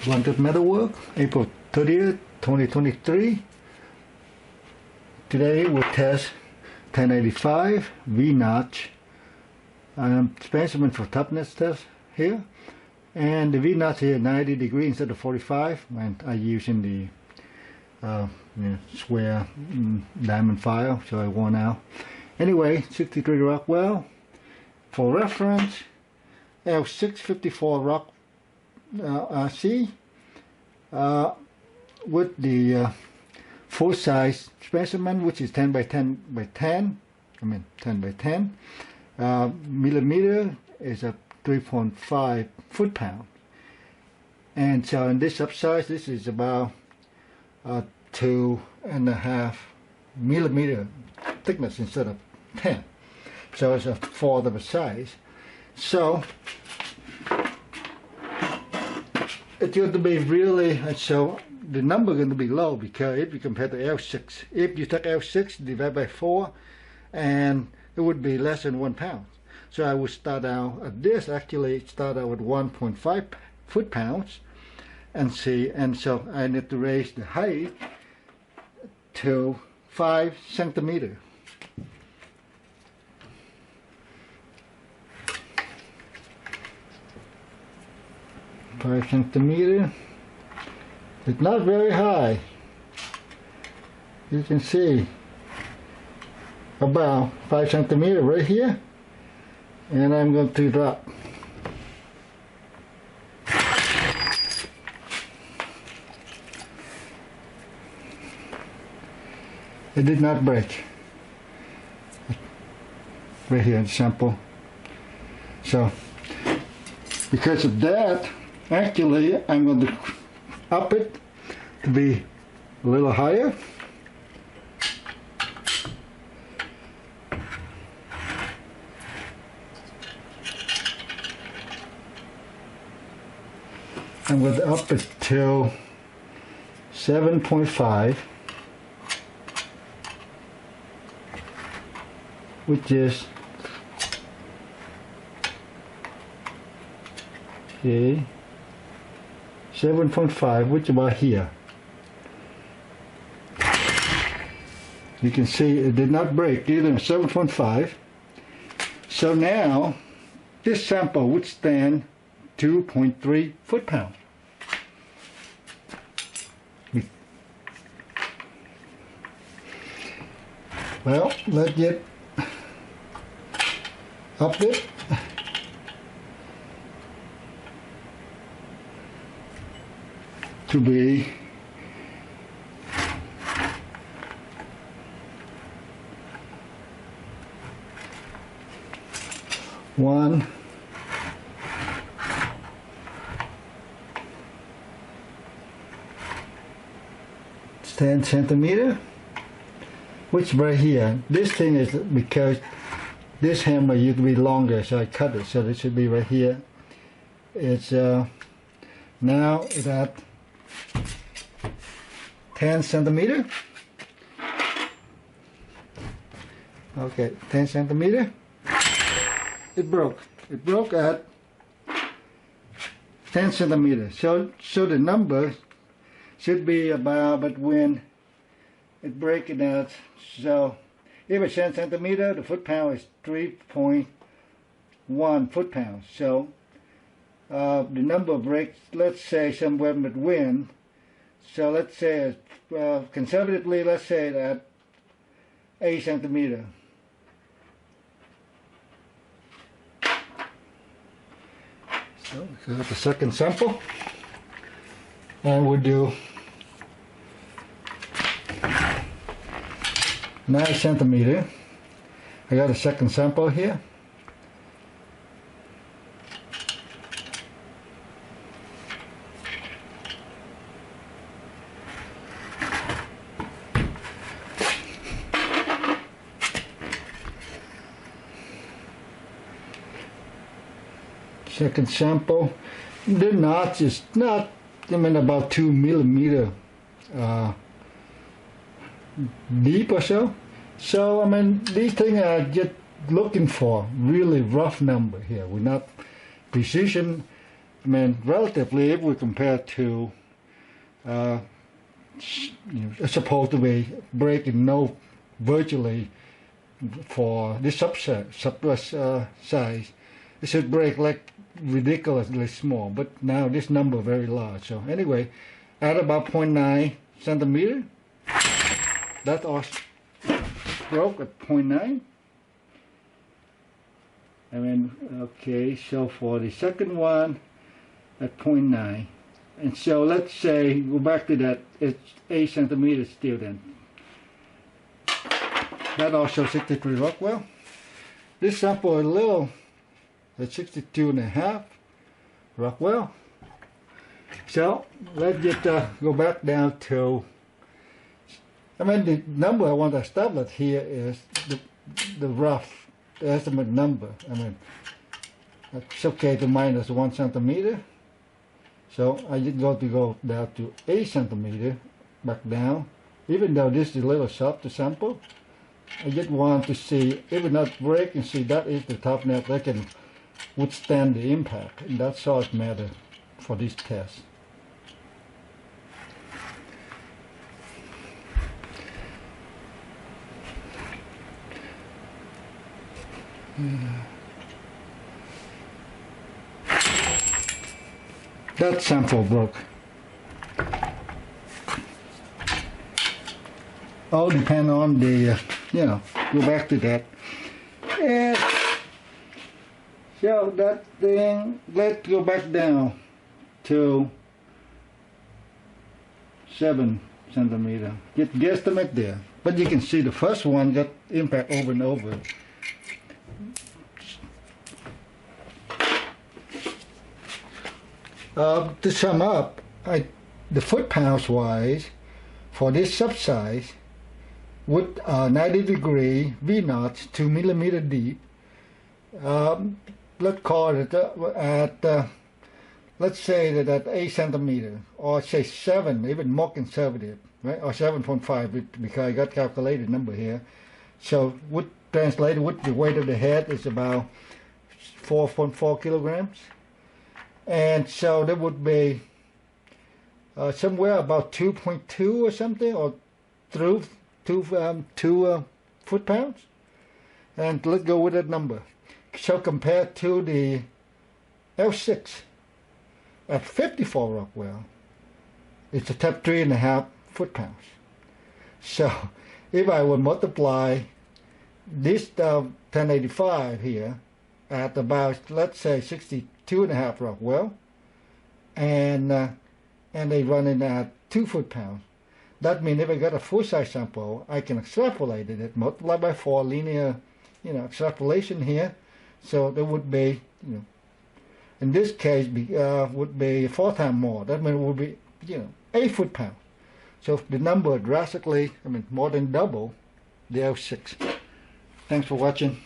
BluntCut MetalWorks, April 30th, 2023. Today we'll test 1085 Vnotch specimen for toughness test here. And the Vnotch here 90 degrees instead of 45, and I'm using the square diamond file, so I worn out. Anyway, 63 Rockwell. For reference, L654 Rock C with the full size specimen, which is 10 by 10 by 10. 10 by 10 millimeter is a 3.5 foot-pound. And so in this subsize, this is about 2.5 millimeter thickness instead of 10. So it's a fourth of a size. So it's going to be really, so the number is going to be low, because if you compare to L6, if you take L6 divided by 4, and it would be less than 1 pound. So I would start out at this, actually start out with 1.5 foot-pounds and see, and so I need to raise the height to 5 centimeters. Five centimeters. It's not very high. You can see about 5 centimeters right here, and I'm going to drop. It did not break. Right here in the sample. So because of that, actually I'm going to up it to be a little higher. I'm going to up it till 7.5, which is okay, 7.5, which is about here. You can see it did not break, either 7.5. So now this sample would stand 2.3 foot-pounds. Well, let's get up it. To be one 10 centimeter, which right here, this thing is because this hammer used to be longer, so I cut it, so this should be right here. It's now it's at 10 centimeter. Okay, 10 centimeter. It broke. It broke at 10 centimeters. So the number should be about, but when it breaks it out, so if it's 10 centimeter, the foot-pound is 3.1 foot-pounds. So the number breaks, let's say somewhere between. So let's say, conservatively, let's say that 8 centimeter. So that's the second sample, and we'll do 9 centimeter. I got a second sample here. Second sample. The notch is not, about 2 millimeter deep or so. So these things are just looking for really rough number here. We're not precision I mean, relatively, if we compare to, it's supposed to be breaking no virtually for this size. It should break like ridiculously small, but now this number very large. So anyway, at about 0.9 centimeter, that also broke at 0.9. I mean, okay, so for the second one at 0.9, and so let's say, go back to that, it's 8 centimeters still then. That also 63 Rockwell. This sample is a little at 62.5 Rockwell. So let's just go back down to, I mean, the number I want to establish here is the rough estimate number. I mean, it's okay to minus 1 centimeter. So I just got to go down to 8 centimeter, back down. Even though this is a little soft to sample, I just want to see, if it not break, and see that is the toughness that can withstand the impact. And that's all it matters for this test. That sample broke. All depend on the, go back to that. And so that thing, let's go back down to 7 centimeter. Get guesstimate there. But you can see the first one got impact over and over. To sum up, the foot-pounds wise, for this subsize, with 90-degree Vnotch, 2 millimeter deep, let's call it at, let's say that at 8 centimeter, or say 7, even more conservative, right? Or 7.5, because I got calculated number here. So, would translate with the weight of the head is about 4.4 kilograms. And so that would be somewhere about 2.2 or something, or through 2 foot-pounds. And let's go with that number. So compared to the L6 at 54 Rockwell, it's a top 3.5 foot-pounds. So if I would multiply this 1085 here at about, let's say, 62.5 Rockwell, and they run in at 2 foot-pounds. That means if I got a full-size sample, I can extrapolate it, multiply by 4, linear, extrapolation here. So there would be, in this case, would be 4 times more. That means it would be, 8 foot-pounds. So the number drastically, more than double the L6. Thanks for watching.